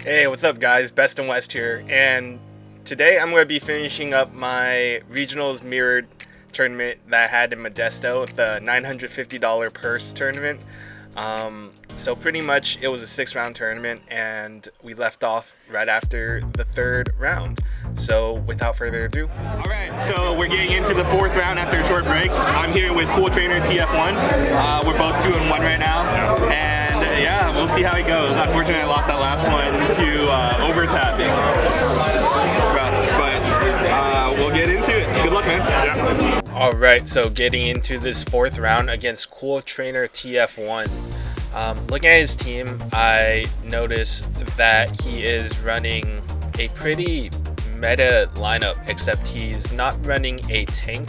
Hey, what's up guys? Bestinwest here, and today I'm going to be finishing up my regionals mirrored tournament that I had in Modesto, the $950 purse tournament. So pretty much it was a 6-round tournament and we left off right after the 3rd round. So without further ado. Alright, so we're getting into the 4th round after a short break. I'm here with Cool Trainer TF1. We're both 2-1 right now. And yeah, we'll see how it goes. Unfortunately, I lost that last one to overtapping. But we'll get into it. Good luck, man. Yeah. Alright, so getting into this 4th round against Cool Trainer TF1. Looking at his team, I noticed that he is running a pretty meta lineup, except he's not running a tank,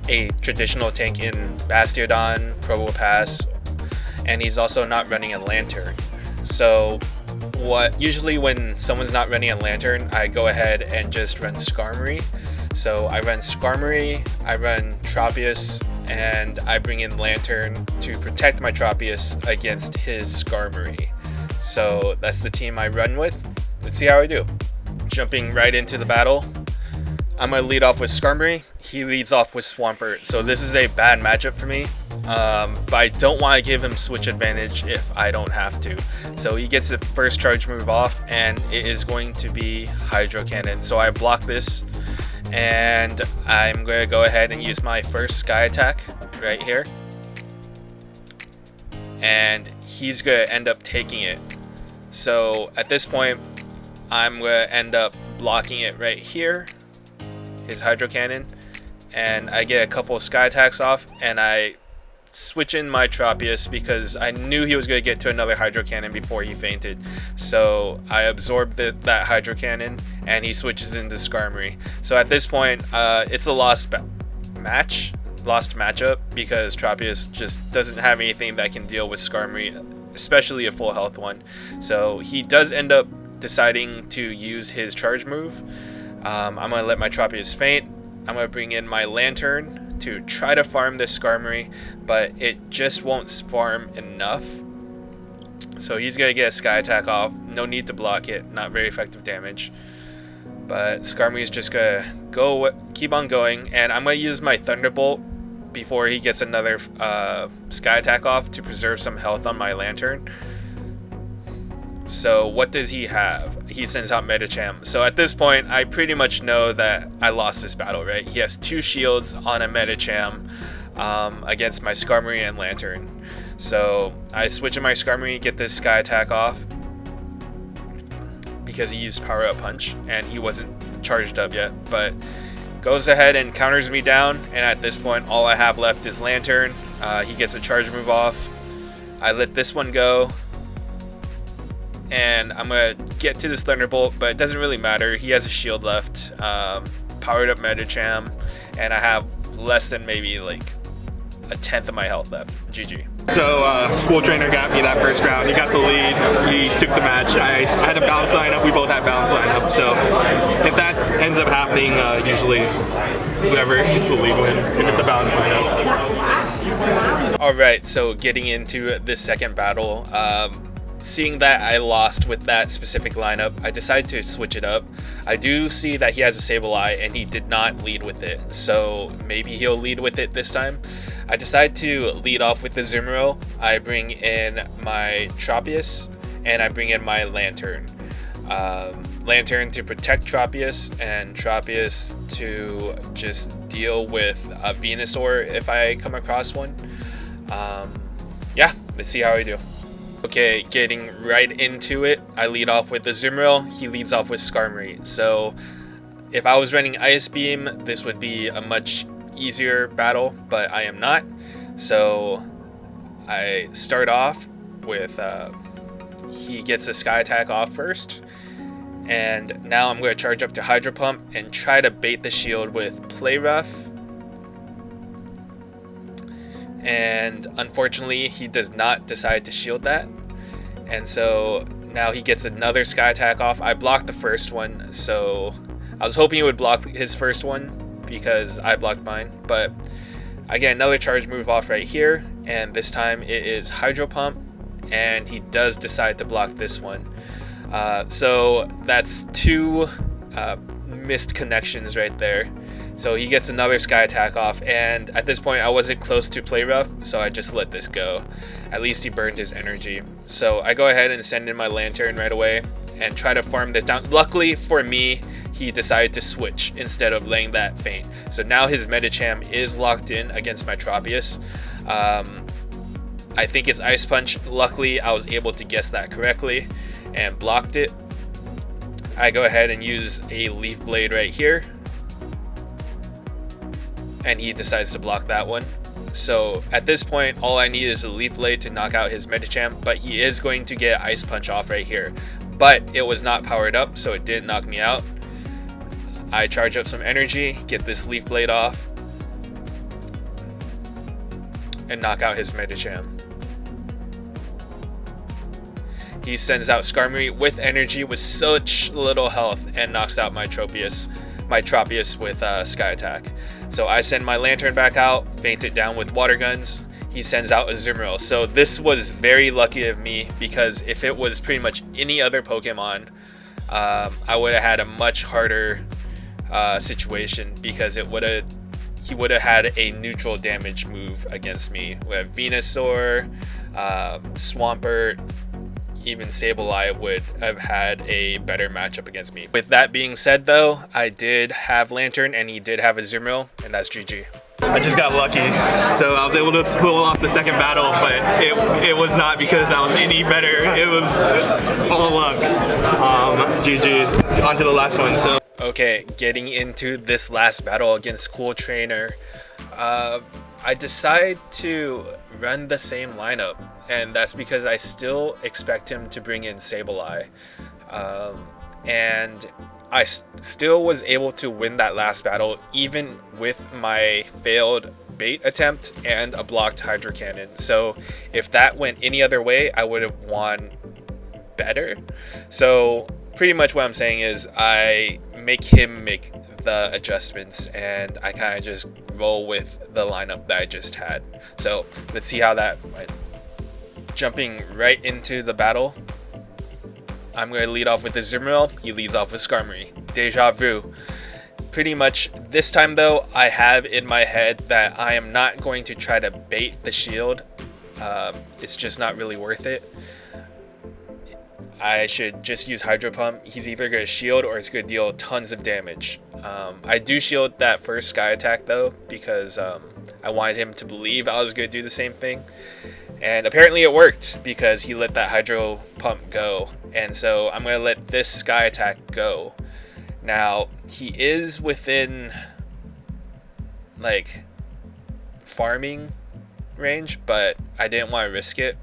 a traditional tank in Bastiodon, Probopass, and he's also not running a Lantern. So usually when someone's not running a Lantern, I go ahead and just run Skarmory. So I run Skarmory, I run Tropius, and I bring in Lantern to protect my Tropius against his Skarmory. So that's the team I run with. Let's see how I do. Jumping right into the battle, I'm going to lead off with Skarmory. He leads off with Swampert. So this is a bad matchup for me, but I don't want to give him switch advantage if I don't have to. So he gets the first charge move off, and it is going to be Hydro Cannon. So I block this, and I'm going to go ahead and use my first Sky Attack right here. And he's going to end up taking it. So at this point, I'm going to end up blocking it right here, his Hydro Cannon. And I get a couple of Sky Attacks off, and I switch in my Tropius because I knew he was going to get to another Hydro Cannon before he fainted. So I absorbed that Hydro Cannon, and he switches into Skarmory. So at this point, it's a lost matchup because Tropius just doesn't have anything that can deal with Skarmory, especially a full health one. So he does end up deciding to use his charge move. I'm going to let my Tropius faint. I'm going to bring in my Lantern to try to farm this Skarmory, but it just won't farm enough. So he's going to get a Sky Attack off. No need to block it. Not very effective damage. But Skarmory is just going to keep on going. And I'm going to use my Thunderbolt before he gets another Sky Attack off to preserve some health on my Lantern. So what does he have? He sends out Medicham. So at this point, I pretty much know that I lost this battle, right? He has 2 shields on a Medicham against my Skarmory and Lantern. So I switch in my Skarmory, get this Sky Attack off because he used Power Up Punch and he wasn't charged up yet. But goes ahead and counters me down, and at this point, all I have left is Lantern. He gets a charge move off. I let this one go. And I'm going to get to this Thunderbolt, but it doesn't really matter. He has a shield left, powered up Medicham, and I have less than maybe like a 10th of my health left. GG. So Cool Trainer got me that first round. He got the lead. He took the match. I had a balance lineup. We both had balance lineup. So if that ends up happening, usually whoever gets the lead wins if it's a balanced lineup. Alright, so getting into this second battle. Seeing that I lost with that specific lineup, I decided to switch it up. I do see that he has a Sableye and he did not lead with it, so maybe he'll lead with it this time. I decided to lead off with the Zumaro. I bring in my Tropius and I bring in my Lantern. Lantern to protect Tropius, and Tropius to just deal with a Venusaur if I come across one. Yeah, let's see how I do. Okay, getting right into it, I lead off with the Zumaro, he leads off with Skarmory. So if I was running Ice Beam, this would be a much easier battle, but I am not. So I start off with, he gets a Sky Attack off first, and now I'm going to charge up to Hydro Pump and try to bait the shield with Play Rough. And unfortunately, he does not decide to shield that, and so now he gets another Sky Attack off. I blocked the first one, so I was hoping he would block his first one because I blocked mine, but I get another charge move off right here, and this time it is Hydro Pump, and he does decide to block this one. So that's 2 missed connections right there. So he gets another sky attack off, and at this point I wasn't close to play rough, so I just let this go. At least he burned his energy. So I go ahead and send in my lantern right away and try to farm this down. Luckily for me, he decided to switch instead of laying that feint. So now his Medicham is locked in against my Tropius. I think it's Ice Punch. Luckily I was able to guess that correctly and blocked it. I go ahead and use a Leaf Blade right here, and he decides to block that one. So at this point all I need is a Leaf Blade to knock out his Medicham, but he is going to get Ice Punch off right here. But it was not powered up, so it didn't knock me out. I charge up some energy, get this Leaf Blade off, and knock out his Medicham. He sends out Skarmory with energy with such little health and knocks out my Tropius with Sky Attack. So I send my Lantern back out, feint it down with Water Guns. He sends out a Azumarill. So this was very lucky of me, because if it was pretty much any other Pokemon, I would have had a much harder situation, because he would have had a neutral damage move against me with Venusaur, Swampert. Even Sableye would have had a better matchup against me. With that being said though, I did have Lantern and he did have a Azumarill, and that's GG. I just got lucky, so I was able to pull off the second battle, but it was not because I was any better. It was all luck. GG's. On to the last one. So okay, getting into this last battle against Cool Trainer, I decide to run the same lineup, and that's because I still expect him to bring in Sableye, and I still was able to win that last battle even with my failed bait attempt and a blocked Hydro Cannon. So if that went any other way, I would have won better. So pretty much what I'm saying is I make him make the adjustments, and I kind of just roll with the lineup that I just had. So let's see how that went. Jumping right into the battle, I'm going to lead off with the Azumarill. He leads off with Skarmory. Deja vu. Pretty much this time though, I have in my head that I am not going to try to bait the shield. It's just not really worth it. I should just use Hydro Pump. He's either going to shield or it's going to deal tons of damage. I do shield that first Sky Attack though, because I wanted him to believe I was going to do the same thing. And apparently it worked, because he let that Hydro Pump go. And so I'm going to let this Sky Attack go. Now, he is within like farming range, but I didn't want to risk it.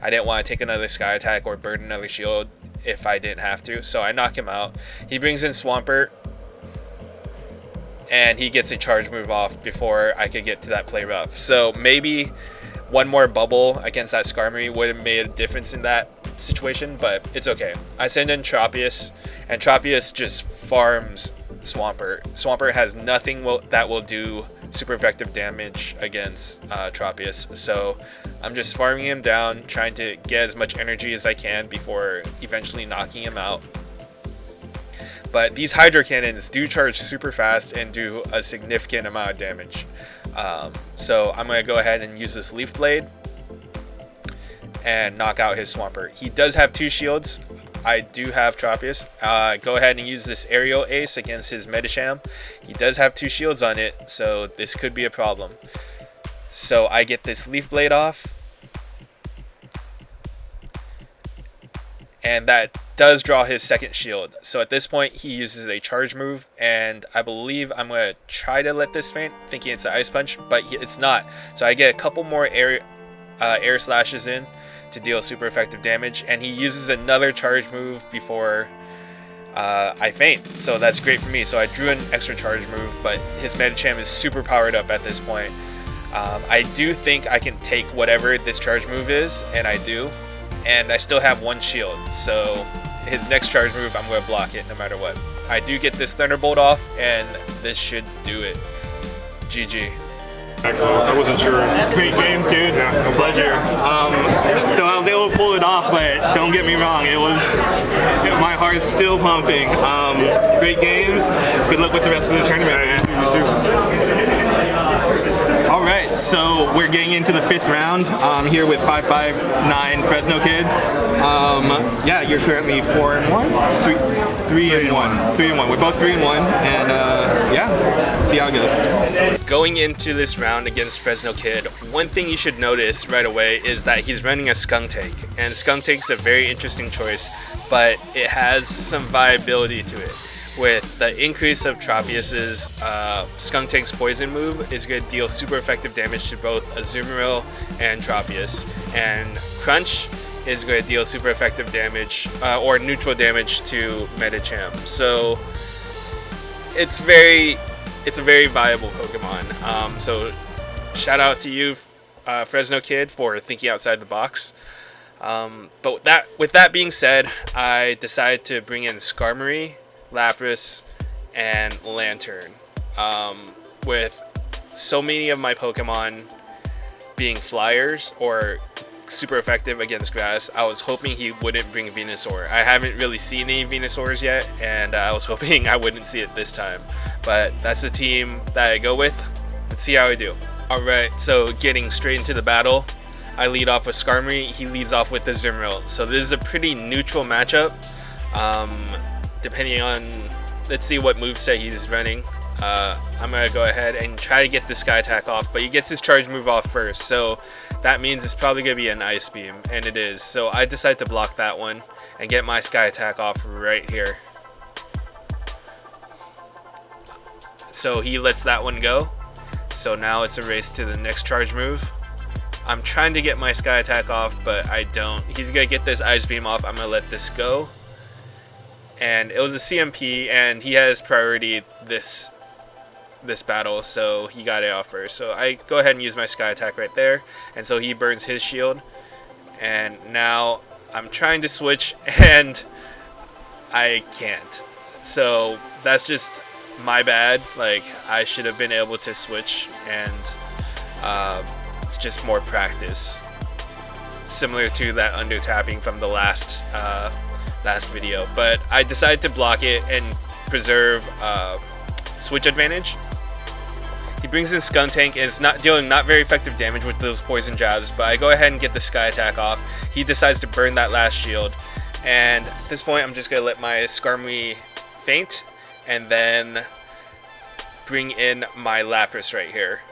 I didn't want to take another Sky Attack or burn another shield if I didn't have to. So I knock him out. He brings in Swampert, and he gets a charge move off before I could get to that play rough. So maybe one more bubble against that Skarmory would have made a difference in that situation, but it's okay. I send in Tropius, and Tropius just farms Swampert. Swampert has nothing that will do super effective damage against Tropius, so I'm just farming him down, trying to get as much energy as I can before eventually knocking him out. But these Hydro Cannons do charge super fast and do a significant amount of damage. So I'm going to go ahead and use this Leaf Blade and knock out his Swampert. He does have 2 shields. I do have Tropius. Go ahead and use this Aerial Ace against his Medicham. He does have 2 shields on it, so this could be a problem. So I get this Leaf Blade off, and that does draw his second shield. So at this point he uses a charge move, and I believe I'm going to try to let this feint, thinking it's an Ice Punch, but it's not. So I get a couple more air slashes in to deal super effective damage, and he uses another charge move before I feint. So that's great for me. So I drew an extra charge move, but his Medicham is super powered up at this point. I do think I can take whatever this charge move is, and I do. And I still have 1 shield, so his next charge move, I'm going to block it no matter what. I do get this Thunderbolt off, and this should do it. GG. I wasn't sure. Great games, dude. Yeah, no pleasure. So I was able to pull it off, but Don't get me wrong, my heart's still pumping. Great games. Good luck with the rest of the tournament, man. You too. All right, so we're getting into the 5th round. I'm here with 559 Fresno Kid. Yeah, you're currently 4-1? 3-1. 3-1. We're both 3-1, and yeah, see how it goes. Going into this round against Fresno Kid, one thing you should notice right away is that he's running a Skunk Tank, and Skunk Tank's a very interesting choice, but it has some viability to it. With the increase of Tropius's Skunk Tank's poison move is going to deal super effective damage to both Azumarill and Tropius, and Crunch is going to deal super effective damage or neutral damage to Medicham. So it's a very viable Pokemon. So shout out to you, Fresno Kid, for thinking outside the box. But with that being said, I decided to bring in Skarmory, Lapras, and Lantern. With so many of my Pokemon being flyers or super effective against grass, I was hoping he wouldn't bring Venusaur. I haven't really seen any Venusaurs yet, and I was hoping I wouldn't see it this time. But that's the team that I go with. Let's see how I do. Alright, so getting straight into the battle, I lead off with Skarmory, he leads off with the Azumarill. So this is a pretty neutral matchup. Depending on, let's see what moveset he's running. I'm going to go ahead and try to get the Sky Attack off, but he gets his charge move off first, so that means it's probably going to be an Ice Beam, and it is. So I decide to block that one and get my Sky Attack off right here. So he lets that one go. So now it's a race to the next charge move. I'm trying to get my Sky Attack off, but I don't. He's going to get this Ice Beam off. I'm going to let this go. And it was a CMP, and he has priority this battle, so he got it off first. So I go ahead and use my Sky Attack right there, and so he burns his shield. And now I'm trying to switch, and I can't. So that's just my bad. Like, I should have been able to switch, and it's just more practice. Similar to that under tapping from the last video, but I decided to block it and preserve switch advantage. He brings in Skunk Tank and it's not dealing very effective damage with those poison jabs, but I go ahead and get the Sky Attack off. He decides to burn that last shield, and at this point I'm just gonna let my Skarmory faint and then bring in my Lapras right here.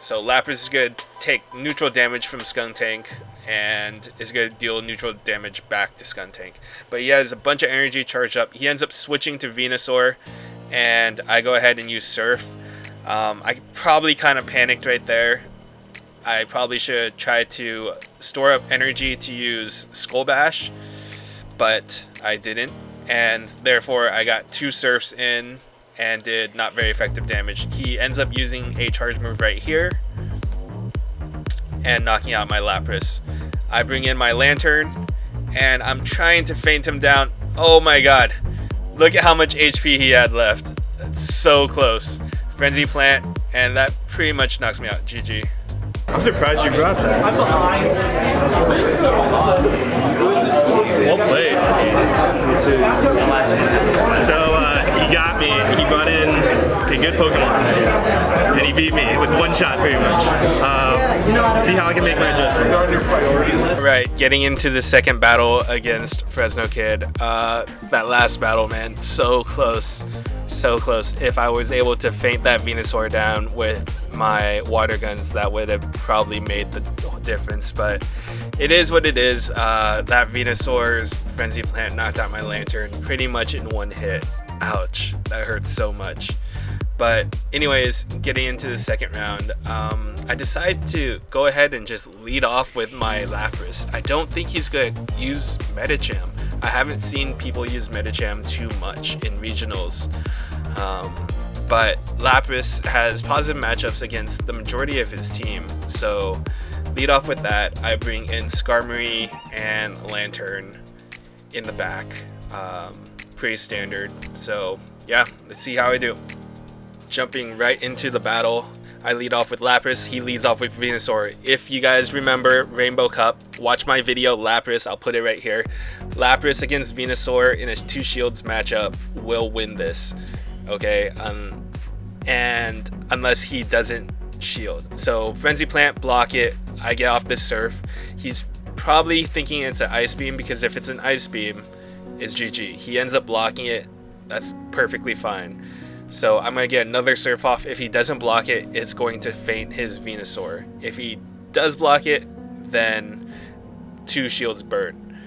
So Lapras is gonna take neutral damage from Skunk Tank and is going to deal neutral damage back to Skunk Tank. But he has a bunch of energy charged up. He ends up switching to Venusaur, and I go ahead and use Surf. I probably kind of panicked right there. I probably should try to store up energy to use Skull Bash, but I didn't, and therefore I got 2 Surfs in and did not very effective damage. He ends up using a charge move right here and knocking out my Lapras. I bring in my Lantern, and I'm trying to feint him down. Oh my god. Look at how much HP he had left. That's so close. Frenzy Plant, and that pretty much knocks me out. GG. I'm surprised you brought that. Well played. So he got me. He brought in a good Pokemon, and he beat me with one shot pretty much. See how I can make my adjustments. Right, getting into the second battle against Fresno Kid. That last battle, man, so close. So close. If I was able to feint that Venusaur down with my water guns, that would have probably made the difference, but it is what it is. That Venusaur's Frenzy Plant knocked out my Lantern pretty much in one hit. Ouch, that hurts so much. But anyways, getting into the second round, I decided to go ahead and just lead off with my Lapras. I don't think he's going to use Medicham. I haven't seen people use Medicham too much in regionals. But Lapras has positive matchups against the majority of his team. So lead off with that. I bring in Skarmory and Lantern in the back. Pretty standard. So yeah, let's see how I do. Jumping right into the battle, I lead off with Lapras, he leads off with Venusaur. If you guys remember Rainbow Cup, watch my video Lapras, I'll put it right here. Lapras against Venusaur in a 2 shields matchup will win this, okay? And unless he doesn't shield. So Frenzy Plant, block it, I get off this Surf. He's probably thinking it's an Ice Beam, because if it's an Ice Beam, it's GG. He ends up blocking it, that's perfectly fine. So I'm going to get another Surf off. If he doesn't block it, it's going to feint his Venusaur. If he does block it, then 2 shields burn.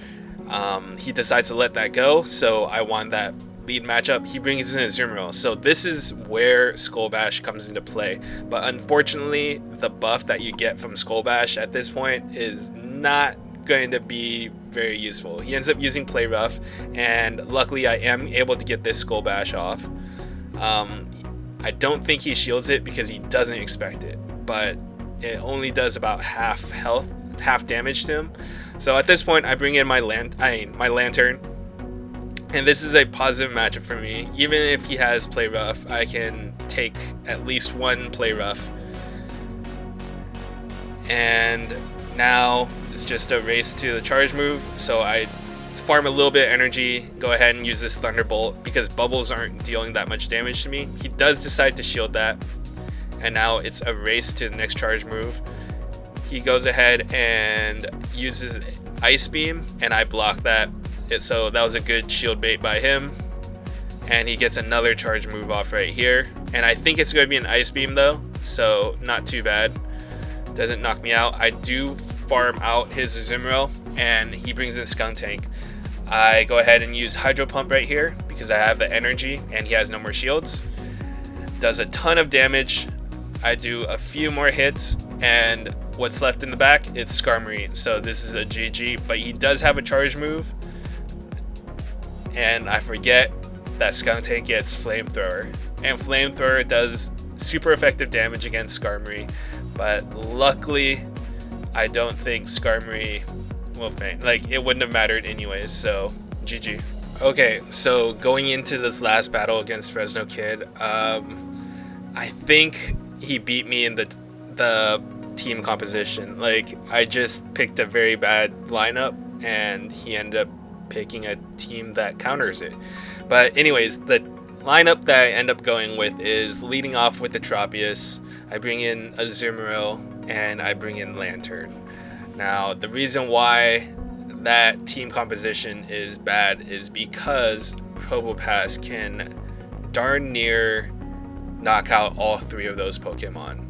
He decides to let that go, so I won that lead matchup. He brings in a Azumarill. So this is where Skull Bash comes into play. But unfortunately, the buff that you get from Skull Bash at this point is not going to be very useful. He ends up using Play Rough, and luckily I am able to get this Skull Bash off. I don't think he shields it because he doesn't expect it, but it only does about half damage to him. So at this point I bring in my Lantern, and this is a positive matchup for me. Even if he has Play Rough, I can take at least 1 Play Rough, and now it's just a race to the charge move. So I farm a little bit of energy, go ahead and use this Thunderbolt because bubbles aren't dealing that much damage to me. He does decide to shield that, and now it's a race to the next charge move. He goes ahead and uses Ice Beam, and I block that. So that was a good shield bait by him, and he gets another charge move off right here. And I think it's going to be an Ice Beam though, so not too bad. Doesn't knock me out. I do farm out his Azumarill, and he brings in Skuntank. I go ahead and use Hydro Pump right here because I have the energy and he has no more shields. Does a ton of damage. I do a few more hits, and what's left in the back, it's Skarmory. So this is a GG, but he does have a charge move, and I forget that Skuntank gets Flamethrower, and Flamethrower does super effective damage against Skarmory, but luckily I don't think Skarmory will faint. Like, it wouldn't have mattered anyways, so GG. Okay, so going into this last battle against Fresno Kid, I think he beat me in the team composition. Like, I just picked a very bad lineup, and he ended up picking a team that counters it. But anyways, the lineup that I end up going with is leading off with the Tropius. I bring in Azumarill, and I bring in Lantern. Now, the reason why that team composition is bad is because Probopass can darn near knock out all 3 of those Pokemon.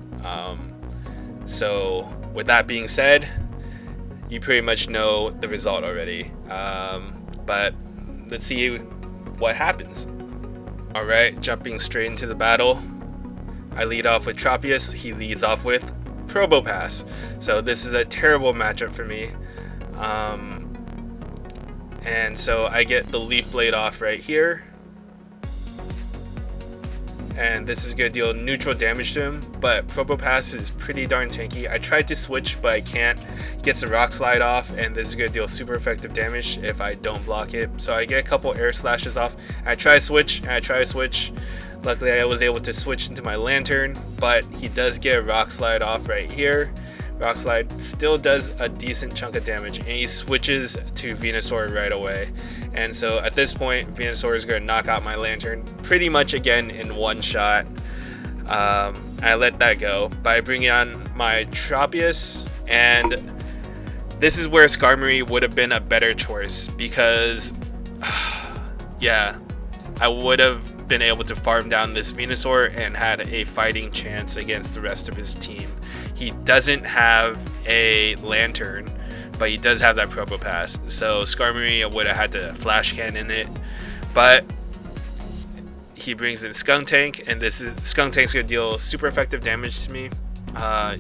So with that being said, you pretty much know the result already. But let's see what happens. Alright, jumping straight into the battle. I lead off with Tropius, he leads off with Probopass. So this is a terrible matchup for me. And so I get the Leaf Blade off right here. And this is going to deal neutral damage to him, but Probopass is pretty darn tanky. I tried to switch, but I can't. He gets the Rock Slide off, and this is going to deal super effective damage if I don't block it. So I get a couple Air Slashes off. I try to switch, and I try to switch. Luckily, I was able to switch into my Lantern, but he does get a Rock Slide off right here. Rock Slide still does a decent chunk of damage, and he switches to Venusaur right away. And so at this point, Venusaur is going to knock out my Lantern pretty much again in one shot. I let that go by bringing on my Tropius, and this is where Skarmory would have been a better choice because, yeah, I would have been able to farm down this Venusaur and had a fighting chance against the rest of his team. He doesn't have a Lantern, but he does have that Probopass. So Skarmory would have had to Flash Cannon it, but he brings in Skuntank, and this is Skuntank's gonna deal super effective damage to me.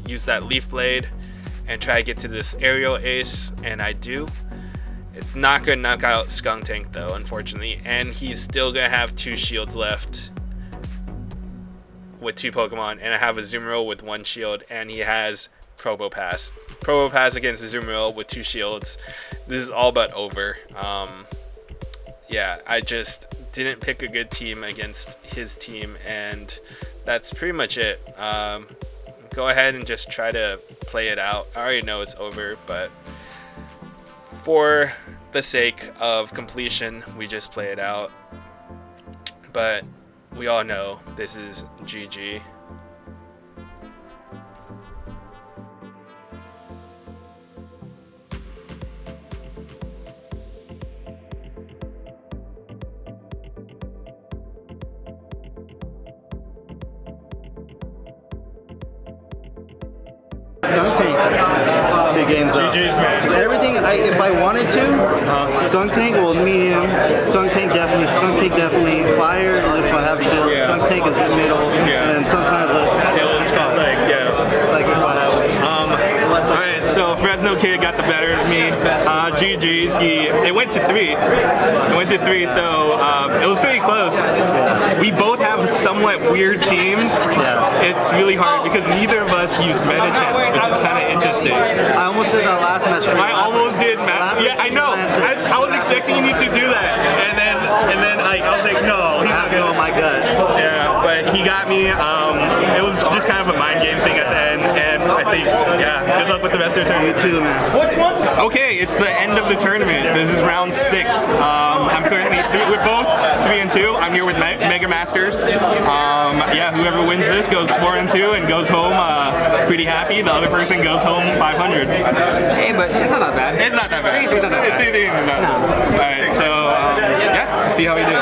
Use that Leaf Blade and try to get to this Aerial Ace, and I do. It's not gonna knock out Skuntank though, unfortunately, and he's still gonna have 2 shields left with 2 Pokemon, and I have a Azumarill with 1 shield, and he has Probopass. Probopass against Azumarill with 2 shields. This is all but over. Yeah, I just didn't pick a good team against his team, and that's pretty much it. go ahead and just try to play it out. I already know it's over, but for the sake of completion, we just play it out. But we all know this is GG. Skunk Tank. Big games up. GG's, man. Everything, if I wanted to, Skunk Tank, well, medium. Skunk Tank definitely. Skunk Tank definitely. Fire, and if I have shield, Skunk Tank is in the middle. And sometimes like if I have. Alright, so Fresno kid got the better of me. GG's. It went to 3. So it was pretty close. We both have somewhat weird teams. It's really hard because neither of us used Medicham, which is kind of interesting. I almost did that last match. I almost did. Yeah, I know. I was expecting you to do that, and then I was like, no, he's not going on my gut. Yeah, but he got me. It was just kind of a mind game thing at the end, and I think, yeah, good luck with the rest of your tournament. You too, man. Okay, it's the end of the tournament. This is round 6. I'm currently we're both 3 and 2. I'm here with Mega Masters. Yeah, whoever wins this goes 4 and 2 and goes home pretty happy. The other person goes home 500. Hey, but it's not that bad. It's not that bad. Alright, so yeah, see how we do.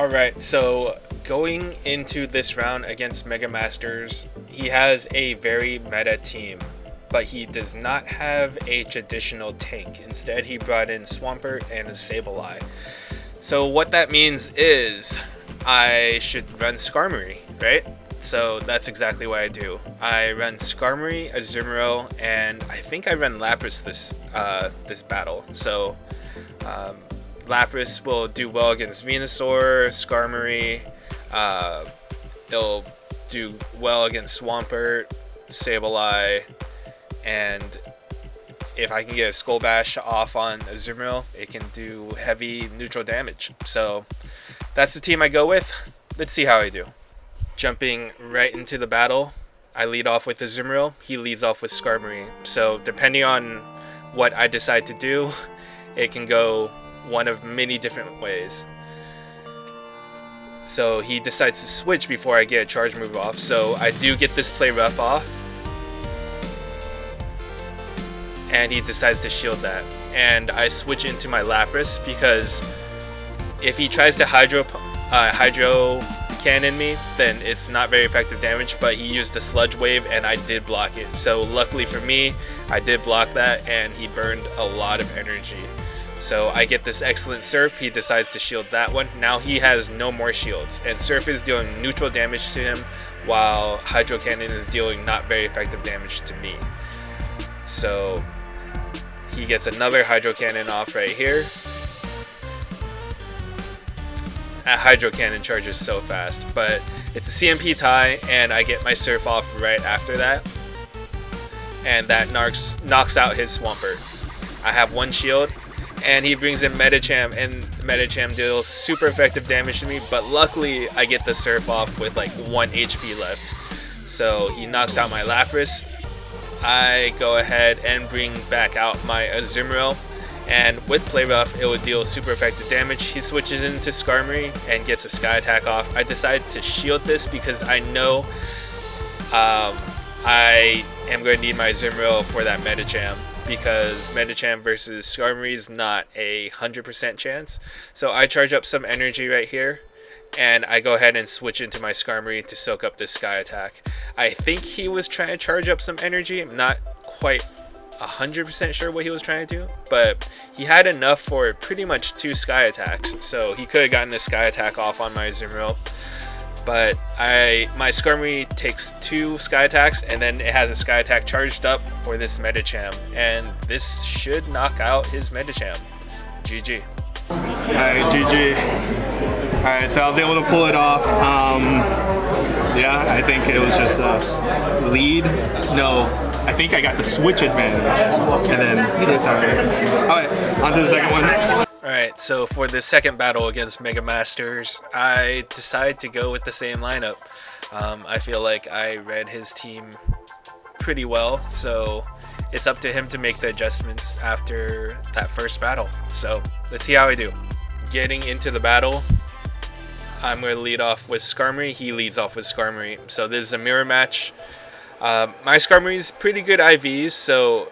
Alright, so going into this round against Mega Masters, he has a very meta team, but he does not have a traditional tank. Instead, he brought in Swampert and a Sableye. So what that means is I should run Skarmory, right? So that's exactly what I do. I run Skarmory, Azumarill, and I think I run Lapras this battle. So Lapras will do well against Venusaur, Skarmory. It'll do well against Swampert, Sableye, and if I can get a Skull Bash off on Azumarill, it can do heavy neutral damage. So that's the team I go with. Let's see how I do. Jumping right into the battle, I lead off with Azumarill. He leads off with Skarmory. So depending on what I decide to do, it can go one of many different ways. So he decides to switch before I get a charge move off. So I do get this play rough off. And he decides to shield that. And I switch into my Lapras because if he tries to Hydro Cannon me, then it's not very effective damage, but he used a Sludge Wave and I did block it. So luckily for me, I did block that and he burned a lot of energy. So I get this excellent Surf. He decides to shield that one. Now he has no more shields, and Surf is dealing neutral damage to him while Hydro Cannon is dealing not very effective damage to me. So he gets another Hydro Cannon off right here. That Hydro Cannon charges so fast, but it's a CMP tie and I get my Surf off right after that. And that knocks out his Swampert. I have one shield. And he brings in Medicham, and Medicham deals super effective damage to me, but luckily I get the Surf off with like 1 HP left. So he knocks out my Lapras. I go ahead and bring back out my Azumarill, and with Play Rough it would deal super effective damage. He switches into Skarmory and gets a Sky Attack off. I decide to shield this because I know I am going to need my Azumarill for that Medicham, because Medicham versus Skarmory is not a 100% chance. So I charge up some energy right here, and I go ahead and switch into my Skarmory to soak up this Sky Attack. I think he was trying to charge up some energy. I'm not quite 100% sure what he was trying to do, but he had enough for pretty much 2 Sky Attacks. So he could have gotten the Sky Attack off on my Azumarill. But my Skarmory takes 2 Sky Attacks, and then it has a Sky Attack charged up for this Medicham, and this should knock out his Medicham. GG. Alright, GG. Alright, so I was able to pull it off. Yeah, I think it was just a lead. No, I think I got the switch advantage, and then it's alright. Alright, on to the second one. Alright, so for the second battle against Mega Masters, I decided to go with the same lineup. I feel like I read his team pretty well, so it's up to him to make the adjustments after that first battle. So let's see how I do. Getting into the battle, I'm going to lead off with Skarmory. He leads off with Skarmory. So this is a mirror match. My Skarmory is pretty good IVs, so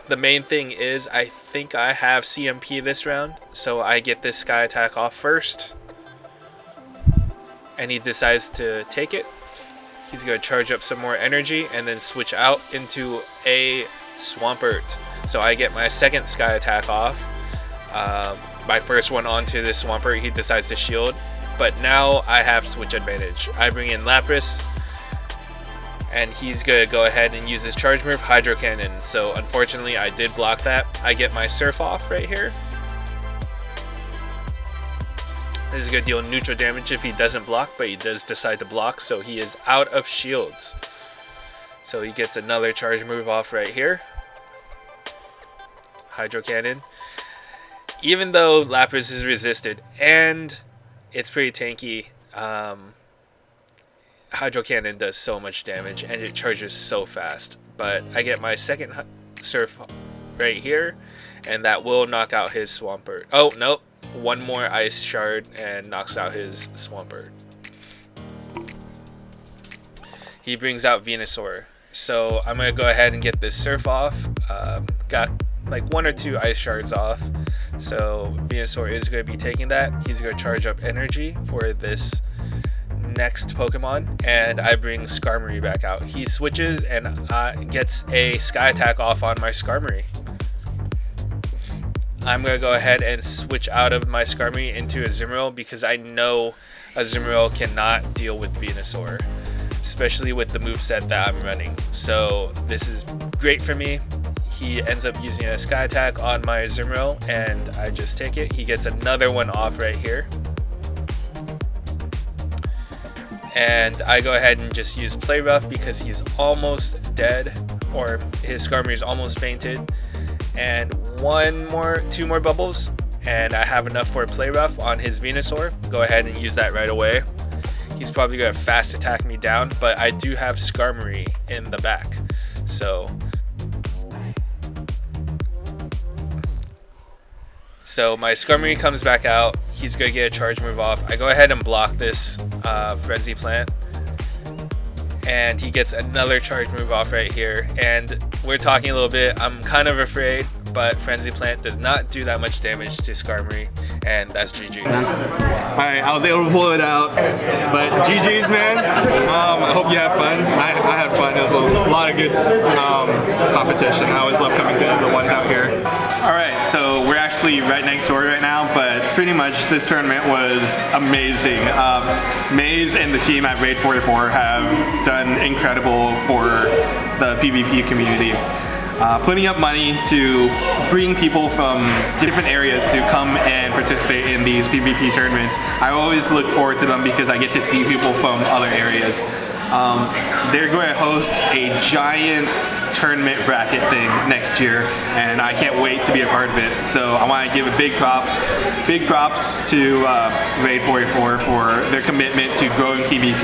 the main thing is I think I have CMP this round. So I get this Sky Attack off first. And he decides to take it. He's going to charge up some more energy and then switch out into a Swampert. So I get my second Sky Attack off. My first one onto this Swampert, he decides to shield. But now I have switch advantage. I bring in Lapras. And he's going to go ahead and use his charge move, Hydro Cannon. So unfortunately I did block that. I get my Surf off right here. This is going to deal neutral damage if he doesn't block, but he does decide to block, so he is out of shields. So he gets another charge move off right here. Hydro Cannon. Even though Lapras is resisted and it's pretty tanky, Hydro Cannon does so much damage and it charges so fast. But I get my second Surf right here, and that will knock out his Swampert. Oh, nope. One more Ice Shard and knocks out his Swampert. He brings out Venusaur. So I'm going to go ahead and get this Surf off. Got like 1 or 2 Ice Shards off. So Venusaur is going to be taking that. He's going to charge up energy for this next Pokemon. And I bring Skarmory back out. He switches and gets a Sky Attack off on my Skarmory. I'm going to go ahead and switch out of my Skarmory into a Azumarill because I know Azumarill cannot deal with Venusaur, especially with the moveset that I'm running. So this is great for me. He ends up using a Sky Attack on my Azumarill and I just take it. He gets another one off right here. And I go ahead and just use Play Rough because he's almost dead, or his Skarmory is almost fainted. And 2 more bubbles, and I have enough for a Play Rough on his Venusaur. Go ahead and use that right away. He's probably going to fast attack me down, but I do have Skarmory in the back. So my Skarmory comes back out. He's going to get a charge move off. I go ahead and block this Frenzy Plant. And he gets another charge move off right here. And we're talking a little bit. I'm kind of afraid, but Frenzy Plant does not do that much damage to Skarmory. And that's GG. Alright, I was able to pull it out. But GG's, man. I hope you had fun. I had fun. It was a lot of good competition. I always love coming to the ones out here. Alright, so we're actually right next door right now, but pretty much this tournament was amazing. Maze and the team at Raid44 have done incredible for the PvP community. Putting up money to bring people from different areas to come and participate in these PvP tournaments. I always look forward to them because I get to see people from other areas. They're going to host a giant tournament bracket thing next year, and I can't wait to be a part of it. So I want to give a big props to Raid44 for their commitment to growing PvP.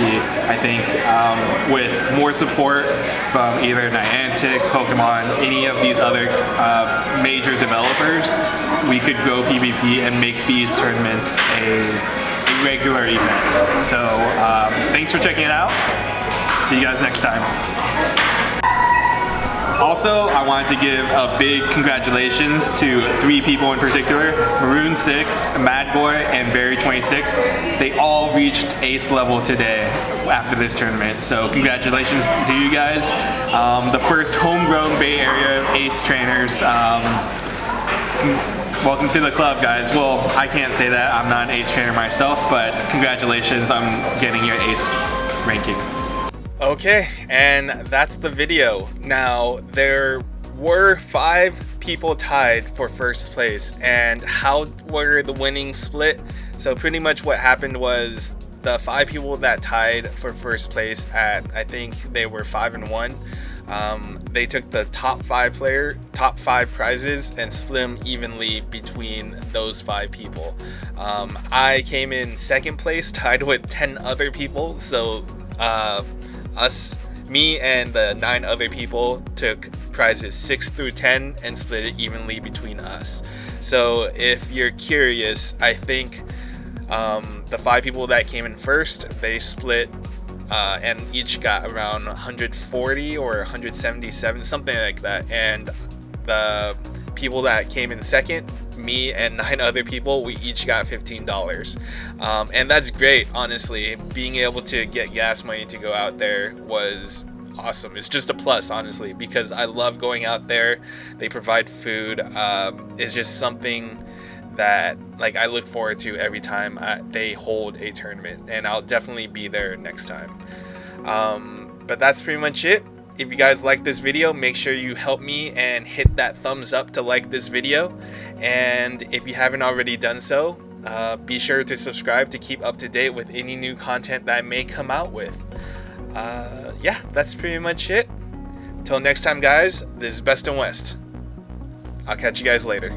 I think with more support from either Niantic, Pokémon, any of these other major developers, we could grow PvP and make these tournaments a regular event. So thanks for checking it out. See you guys next time. Also, I wanted to give a big congratulations to 3 people in particular, Maroon6, Madboy, and Berry26. They all reached ace level today after this tournament, so congratulations to you guys. The first homegrown Bay Area ace trainers. Welcome to the club, guys. Well, I can't say that. I'm not an ace trainer myself, but congratulations on getting your ace ranking. Okay, and that's the video. Now, there were 5 people tied for first place, and how were the winnings split? So pretty much what happened was the 5 people that tied for first place at, I think they were 5-1, they took the top 5 prizes and split them evenly between those 5 people. I came in second place, tied with 10 other people, so Me and the 9 other people took prizes 6 through 10 and split it evenly between us. So if you're curious, I think the 5 people that came in first, they split and each got around 140 or 177, something like that. And the people that came in second, me and 9 other people, we each got $15. And that's great, honestly. Being able to get gas money to go out there was awesome. It's just a plus, honestly, because I love going out there. They provide food. It's just something that like I look forward to every time they hold a tournament, and I'll definitely be there next time. But that's pretty much it. If you guys like this video, make sure you help me and hit that thumbs up to like this video. And if you haven't already done so, be sure to subscribe to keep up to date with any new content that I may come out with. Yeah, that's pretty much it. Till next time, guys, this is Bestinwest. I'll catch you guys later.